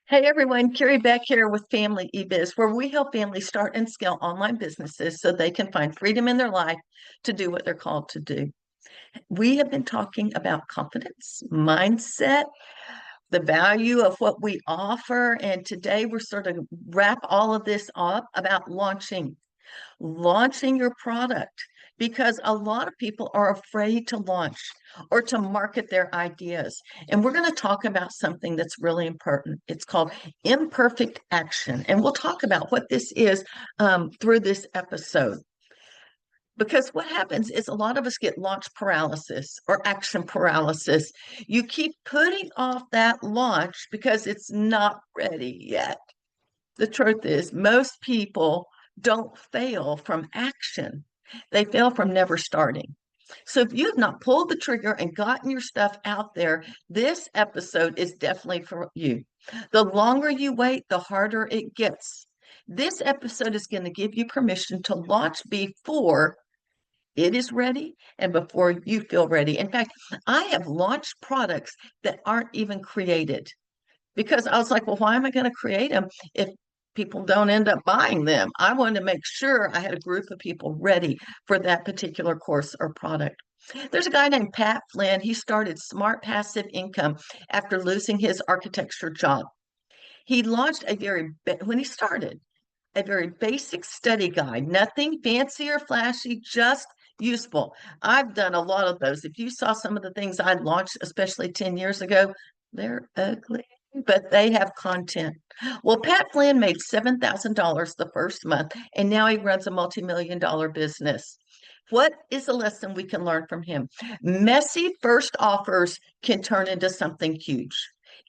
Hey everyone, Kerry back here with Family eBiz, where we help families start and scale online businesses so they can find freedom in their life to do what they're called to do. We have been talking about confidence, mindset, the value of what we offer, and today we're sort of wrap all of this up about launching your product because a lot of people are afraid to launch or to market their ideas. And we're going to talk about something that's really important. It's called imperfect action. And we'll talk about what this is through this episode. Because what happens is a lot of us get launch paralysis or action paralysis. You keep putting off that launch because it's not ready yet. The truth is, most people don't fail from action. They fail from never starting. So if you have not pulled the trigger and gotten your stuff out there, this episode is definitely for you. The longer you wait, the harder it gets. This episode is going to give you permission to launch before it is ready and before you feel ready. In fact, I have launched products that aren't even created because I was like, well, why am I going to create them if people don't end up buying them? I wanted to make sure I had a group of people ready for that particular course or product. There's a guy named Pat Flynn. He started Smart Passive Income after losing his architecture job. He launched when he started, a very basic study guide, nothing fancy or flashy, just useful. I've done a lot of those. If you saw some of the things I launched, especially 10 years ago, they're ugly, but they have content. Well, Pat Flynn made $7,000 the first month, and now he runs a multi-million dollar business. What is a lesson we can learn from him? Messy first offers can turn into something huge.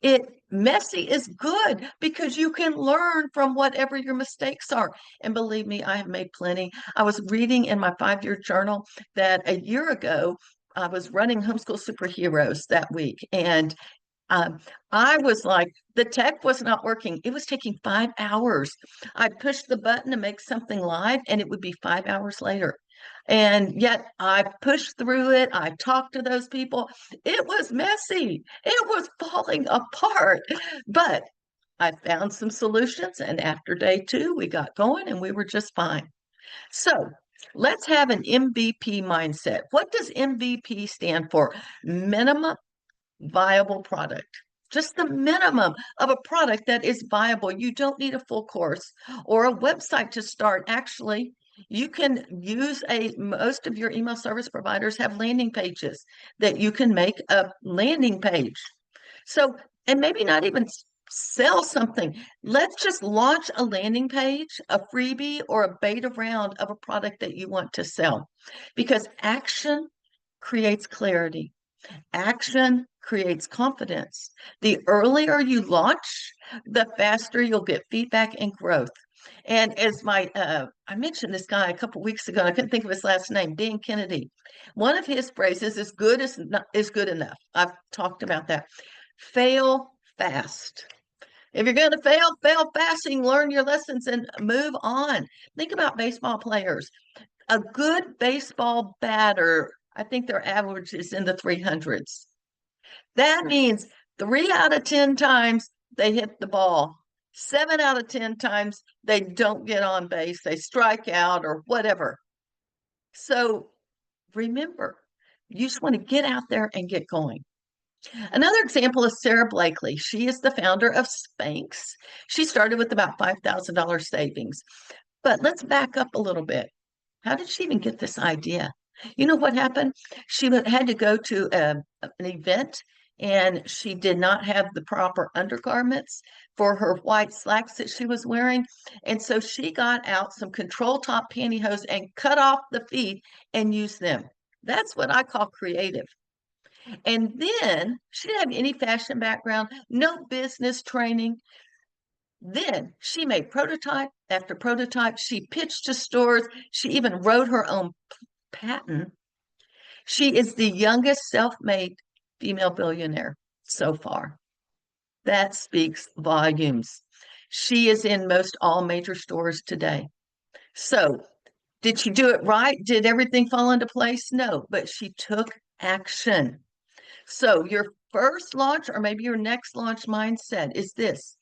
It messy is good because you can learn from whatever your mistakes are. And believe me, I have made plenty. I was reading in my 5-year journal that a year ago, I was running Homeschool Superheroes that week. And um, I was like, the tech was not working. It was taking 5 hours. I pushed the button to make something live, and it would be 5 hours later. And yet I pushed through it. I talked to those people. It was messy. It was falling apart. But I found some solutions. And after day 2, we got going and we were just fine. So let's have an MVP mindset. What does MVP stand for? Minimum viable product. Just the minimum of a product that is viable. You don't need a full course or a website to start. Actually, you can use most of your email service providers have landing pages that you can make a landing page. So, and maybe not even sell something. Let's just launch a landing page, a freebie, or a beta round of a product that you want to sell because action creates clarity. Action creates confidence. The earlier you launch, the faster you'll get feedback and growth. And as I mentioned this guy a couple weeks ago, and I couldn't think of his last name, Dan Kennedy. One of his phrases is good enough. I've talked about that. Fail fast. If you're going to fail fast, and learn your lessons and move on. Think about baseball players. A good baseball batter, I think their average is in the 300s. That means 3 out of 10 times they hit the ball. 7 out of 10 times they don't get on base, they strike out or whatever. So remember, you just want to get out there and get going. Another example is Sarah Blakely. She is the founder of Spanx. She started with about $5,000 savings. But let's back up a little bit. How did she even get this idea? You know what happened? She had to go to an event and she did not have the proper undergarments for her white slacks that she was wearing. And so she got out some control top pantyhose and cut off the feet and used them. That's what I call creative. And then she didn't have any fashion background, no business training. Then she made prototype after prototype. She pitched to stores. She even wrote her own patent. She is the youngest self-made female billionaire so far. That speaks volumes. She is in most all major stores today. So, did she do it right? Did everything fall into place? No, but she took action. So, your first launch or maybe your next launch mindset is this: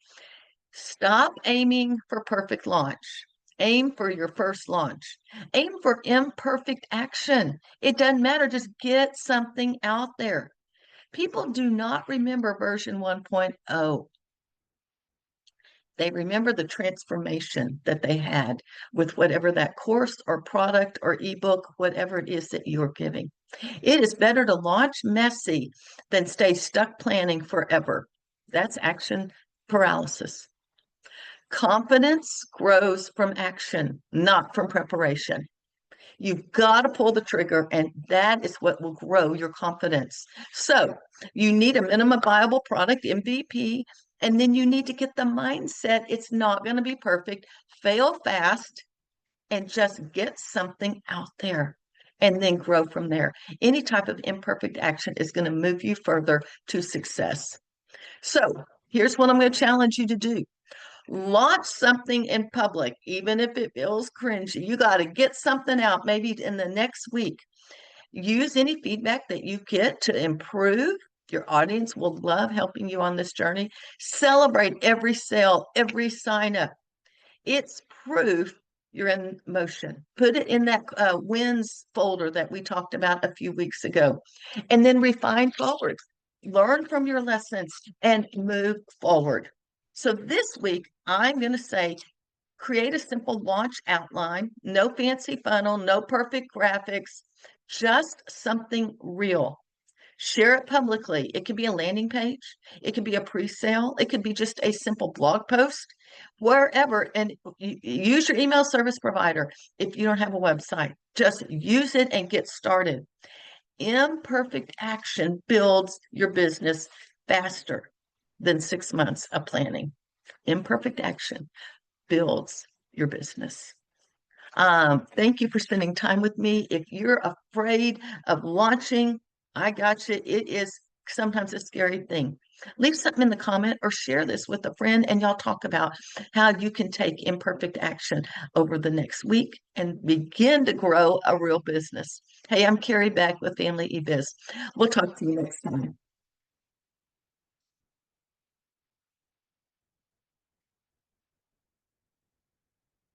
Stop aiming for perfect launch. Aim for your first launch. Aim for imperfect action. It doesn't matter. Just get something out there. People do not remember version 1.0. They remember the transformation that they had with whatever that course or product or ebook, whatever it is that you're giving. It is better to launch messy than stay stuck planning forever. That's action paralysis. Confidence grows from action, not from preparation. You've got to pull the trigger, and that is what will grow your confidence. So you need a minimum viable product, MVP, and then you need to get the mindset. It's not going to be perfect. Fail fast and just get something out there and then grow from there. Any type of imperfect action is going to move you further to success. So here's what I'm going to challenge you to do. Launch something in public, even if it feels cringy. You got to get something out maybe in the next week. Use any feedback that you get to improve. Your audience will love helping you on this journey. Celebrate every sale, every sign up. It's proof you're in motion. Put it in that wins folder that we talked about a few weeks ago, and then refine forward. Learn from your lessons and move forward. So this week, I'm going to say, create a simple launch outline, no fancy funnel, no perfect graphics, just something real. Share it publicly. It could be a landing page. It could be a pre-sale. It could be just a simple blog post, wherever. And use your email service provider if you don't have a website. Just use it and get started. Imperfect action builds your business faster than 6 months of planning. Imperfect action builds your business. Thank you for spending time with me. If you're afraid of launching, I got you. It is sometimes a scary thing. Leave something in the comment or share this with a friend, and y'all talk about how you can take imperfect action over the next week and begin to grow a real business. Hey, I'm Kerry back with Family eBiz. We'll talk to you next time.